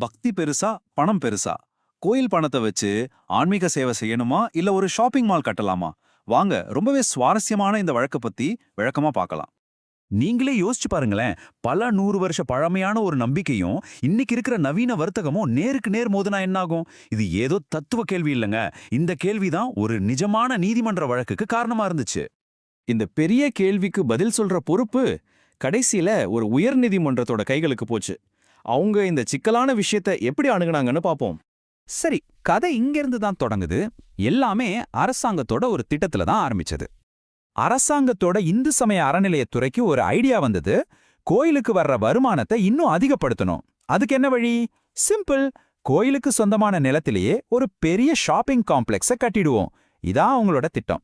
பக்தி பெருசா பணம் பெருசா? கோயில் பணத்தை வச்சு ஆன்மீக சேவை செய்யணுமா இல்ல ஒரு ஷாப்பிங் மால் கட்டலாமா? வாங்க ரொம்பவே சுவாரஸ்யமான இந்த வழக்க பத்தி விளக்கமா பார்க்கலாம். நீங்களே யோசிச்சு பாருங்களேன். பல 100 வருஷ பழமையான ஒரு நம்பிக்கையும் இன்னைக்கு இருக்கிற நவீன வர்த்தகமும் நேருக்கு நேர் மோதுனா என்னாகும்? இது ஏதோ தத்துவ கேள்வி இல்லைங்க. இந்த கேள்விதான் ஒரு நிஜமான நீதிமன்ற வழக்குக்கு காரணமா இருந்துச்சு. இந்த பெரிய கேள்விக்கு பதில் சொல்ற பொறுப்பு கடைசியில ஒரு உயர்நீதிமன்றத்தோட கைகளுக்கு போச்சு. அவங்க இந்த சிக்கலான விஷயத்தை எப்படி அணுகுனாங்கன்னு பாப்போம். சரி, கதை இங்கிருந்து தான் தொடங்குது. எல்லாமே அரசாங்கத்தோட ஒரு திட்டத்துல தான் ஆரம்பிச்சது. அரசாங்கத்தோட இந்து சமய அறநிலையத்துறைக்கு ஒரு ஐடியா வந்தது. கோயிலுக்கு வர்ற வருமானத்தை இன்னும் அதிகப்படுத்தணும். அதுக்கு என்ன வழி? சிம்பிள். கோயிலுக்கு சொந்தமான நிலத்திலேயே ஒரு பெரிய ஷாப்பிங் காம்ப்ளெக்ஸை கட்டிடுவோம். இதான் அவங்களோட திட்டம்.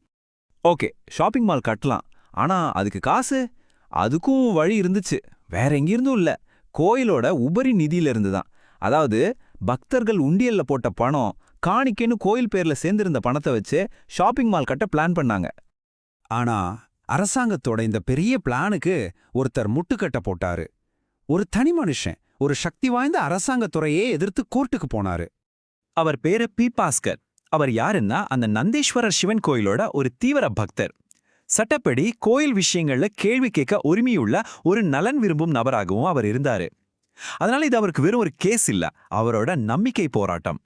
ஓகே, ஷாப்பிங் மால் கட்டலாம். ஆனா அதுக்கு காசு? அதுக்கும் வழி இருந்துச்சு. வேற எங்கிருந்தும் இல்ல, கோயிலோட உபரி நிதியில இருந்து தான். அதாவது பக்தர்கள் உண்டியல்ல போட்ட பணம், காணிக்கைன்னு கோயில் பேர்ல சேர்ந்திருந்த பணத்தை வச்சு ஷாப்பிங் மால் கட்ட பிளான் பண்ணாங்க. ஆனா அரசாங்கத்தோட இந்த பெரிய பிளானுக்கு ஒருத்தர் முட்டுக்கட்ட போட்டாரு. ஒரு தனி மனுஷன் ஒரு சக்தி வாய்ந்த அரசாங்கத்துறையே எதிர்த்து கோர்ட்டுக்கு போனாரு. அவர் பேரு பி. பாஸ்கர். அவர் யாருன்னா அந்த நந்தேஸ்வரர் சிவன் கோயிலோட ஒரு தீவிர பக்தர். சட்டப்படி கோயில் விஷயங்கள்ல கேள்வி கேட்க உரிமையுள்ள ஒரு நலன் விரும்பும் நபராகவும் அவர் இருந்தாரு. அதனால இது அவருக்கு வெறும் ஒரு கேஸ் இல்ல, அவரோட நம்பிக்கை போராட்டம்.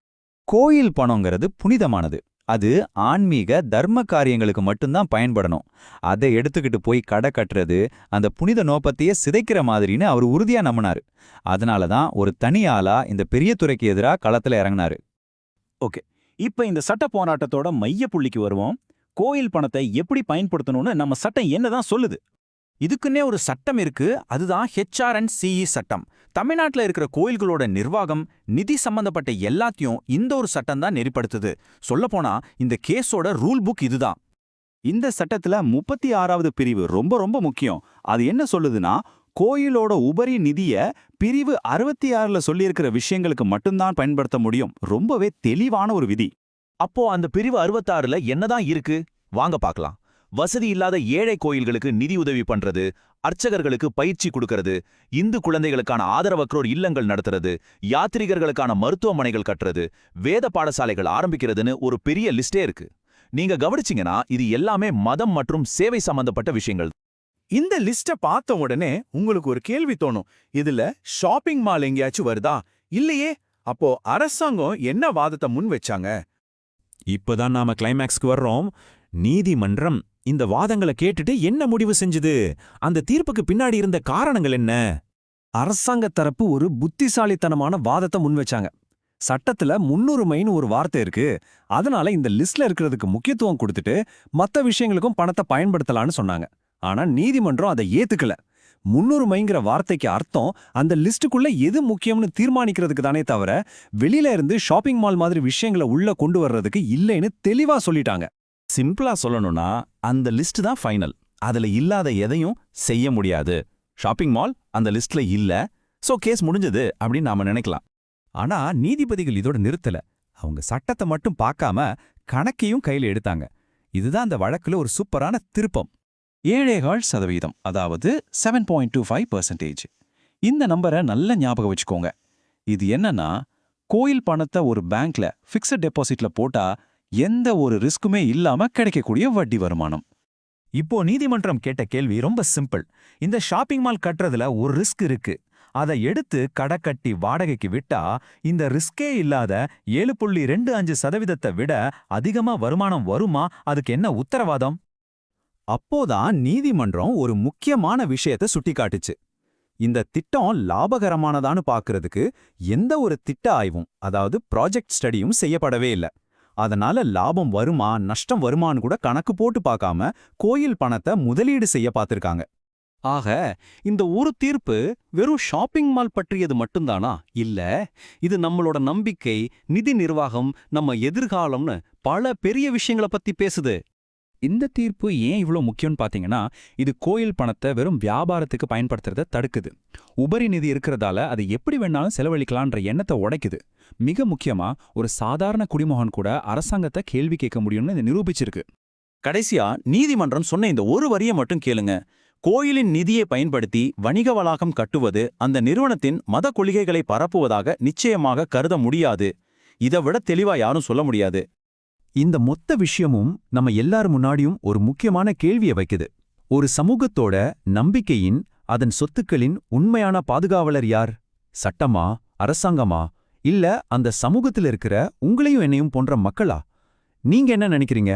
கோயில் பணங்கிறது புனிதமானது. அது ஆன்மீக தர்ம காரியங்களுக்கு மட்டும்தான் பயன்படணும். அதை எடுத்துக்கிட்டு போய் கடை கட்டுறது அந்த புனித நோக்கத்தையே சிதைக்கிற மாதிரின்னு அவர் உறுதியா நம்பினாரு. அதனால தான் ஒரு தனி ஆளா இந்த பெரிய துறைக்கு எதிராக களத்துல இறங்கினாரு. ஓகே, இப்ப இந்த சட்ட போராட்டத்தோட மைய புள்ளிக்கு வருவோம். கோயில் பணத்தை எப்படி பயன்படுத்தணும்னு நம்ம சட்டம் என்னதான் சொல்லுது? இதுக்குன்னே ஒரு சட்டம் இருக்கு. அதுதான் HRNCE சட்டம். தமிழ்நாட்டில் இருக்கிற கோயில்களோட நிர்வாகம், நிதி சம்பந்தப்பட்ட எல்லாத்தையும் இந்த ஒரு சட்டம் தான் நெறிப்படுத்துது. சொல்லப்போனா இந்த கேஸோட ரூல் புக் இதுதான். இந்த சட்டத்துல 36வது பிரிவு ரொம்ப ரொம்ப முக்கியம். அது என்ன சொல்லுதுன்னா, கோயிலோட உபரி நிதிய பிரிவு 66ல சொல்லியிருக்கிற விஷயங்களுக்கு மட்டும்தான் பயன்படுத்த முடியும். ரொம்பவே தெளிவான ஒரு விதி. அப்போ அந்த பிரிவு 66ல என்னதான் இருக்கு? வாங்க பார்க்கலாம். வசதி இல்லாத ஏழை கோயில்களுக்கு நிதி உதவி பண்றது, அர்ச்சகர்களுக்கு பயிற்சி கொடுக்கறது, இந்து குழந்தைகளுக்கான ஆதரவற்றோர் இல்லங்கள் நடத்துறது, யாத்ரீகர்களுக்கான மருத்துவமனைகள் கட்டுறது, வேத பாடசாலைகள் ஆரம்பிக்கிறதுன்னு ஒரு பெரிய லிஸ்டே இருக்கு. நீங்க கவனிச்சீங்கன்னா இது எல்லாமே மதம் மற்றும் சேவை சம்பந்தப்பட்ட விஷயங்கள். இந்த லிஸ்ட பார்த்த உடனே உங்களுக்கு ஒரு கேள்வி தோணும். இதுல ஷாப்பிங் மால் எங்கேயாச்சும் வருதா? இல்லையே. அப்போ அரசாங்கம் என்ன வாதத்தை முன் வச்சாங்க? இப்பதான் நாம கிளைமேக்ஸ்க்கு வர்றோம். நீதிமன்றம் இந்த வாதங்களை கேட்டுட்டு என்ன முடிவு செஞ்சுது? அந்த தீர்ப்புக்கு பின்னாடி இருந்த காரணங்கள் என்ன? அரசாங்க தரப்பு ஒரு புத்திசாலித்தனமான வாதத்தை முன்வச்சாங்க. சட்டத்துல முன்னுரிமைன்னு ஒரு வார்த்தை இருக்கு. அதனால இந்த லிஸ்ட்ல இருக்கிறதுக்கு முக்கியத்துவம் கொடுத்துட்டு மத்த விஷயங்களுக்கும் பணத்தை பயன்படுத்தலான்னு சொன்னாங்க. ஆனா நீதிமன்றம் அதை ஏத்துக்கல. முன்னுரிமைங்கிற வார்த்தைக்கு அர்த்தம் அந்த லிஸ்டுக்குள்ள எது முக்கியம்னு தீர்மானிக்கிறதுக்கு தானே தவிர வெளியில இருந்து ஷாப்பிங் மால் மாதிரி விஷயங்களை உள்ள கொண்டு வர்றதுக்கு இல்லைன்னு தெளிவா சொல்லிட்டாங்க. சிம்பிளா சொல்லணும்னா அந்த லிஸ்ட் தான் ஃபைனல். அதுல இல்லாத எதையும் செய்ய முடியாது. ஷாப்பிங் மால் அந்த லிஸ்ட்ல இல்ல, சோ கேஸ் முடிஞ்சது அப்படின்னு நாம நினைக்கலாம். ஆனா நீதிபதிகள் இதோட நிறுத்தல. அவங்க சட்டத்தை மட்டும் பார்க்காம கணக்கையும் கையில எடுத்தாங்க. இதுதான் அந்த வழக்குல ஒரு சூப்பரான திருப்பம். 7.5%, அதாவது 7.25%. இந்த நம்பரை நல்ல ஞாபகம் வச்சுக்கோங்க. இது என்னன்னா, கோயில் பணத்தை ஒரு பேங்க்ல ஃபிக்ஸட் டெபாசிட்ல போட்டா எந்த ஒரு ரிஸ்க்குமே இல்லாம கிடைக்கக்கூடிய வட்டி வருமானம். இப்போ நீதிமன்றம் கேட்ட கேள்வி ரொம்ப சிம்பிள். இந்த ஷாப்பிங் மால் கட்டுறதுல ஒரு ரிஸ்க் இருக்கு. அதை எடுத்து கடை கட்டி வாடகைக்கு விட்டா இந்த ரிஸ்கே இல்லாத 7.25% விட அதிகமா வருமானம் வருமா? அதுக்கு என்ன உத்தரவாதம்? அப்போதான் நீதிமன்றம் ஒரு முக்கியமான விஷயத்தை சுட்டிக்காட்டுச்சு. இந்த திட்டம் லாபகரமானதான்னு பார்க்கறதுக்கு எந்த ஒரு திட்ட ஆய்வும், அதாவது ப்ராஜெக்ட் ஸ்டடியும் செய்யப்படவே இல்லை. அதனால லாபம் வருமா நஷ்டம் வருமானு கூட கணக்கு போட்டு பார்க்காம கோயில் பணத்தை முதலீடு செய்ய பார்த்திருக்காங்க. ஆக இந்த ஒரு தீர்ப்பு வெறும் ஷாப்பிங் மால் பற்றியது மட்டும்தானா? இல்ல, இது நம்மளோட நம்பிக்கை, நிதி நிர்வாகம், நம்ம எதிர்காலம்னு பல பெரிய விஷயங்களை பத்தி பேசுது. இந்த தீர்ப்பு ஏன் இவ்வளோ முக்கியம்னு பார்த்தீங்கன்னா, இது கோயில் பணத்தை வெறும் வியாபாரத்துக்கு பயன்படுத்துறத தடுக்குது. உபரி நிதி இருக்கிறதால அதை எப்படி வேணாலும் செலவழிக்கலான்ற எண்ணத்தை உடைக்குது. மிக முக்கியமா ஒரு சாதாரண குடிமகன் கூட அரசாங்கத்தை கேள்வி கேட்க முடியும்னு இதை நிரூபிச்சிருக்கு. கடைசியா நீதிமன்றம் சொன்ன இந்த ஒரு வரியை மட்டும் கேளுங்க. கோயிலின் நிதியை பயன்படுத்தி வணிக வளாகம் கட்டுவது அந்த நிறுவனத்தின் மத கொள்கைகளை பரப்புவதாக நிச்சயமாக கருத முடியாது. இதை விட தெளிவா யாரும் சொல்ல முடியாது. இந்த மொத்த விஷயமும் நம்ம எல்லார் முன்னாடியும் ஒரு முக்கியமான கேள்வியை வைக்குது. ஒரு சமூகத்தோட நம்பிக்கையின், அதன் சொத்துக்களின் உண்மையான பாதுகாவலர் யார்? சட்டமா, அரசாங்கமா, இல்ல அந்த சமூகத்தில் இருக்கிற உங்களையும் என்னையும் போன்ற மக்களா? நீங்க என்ன நினைக்கிறீங்க?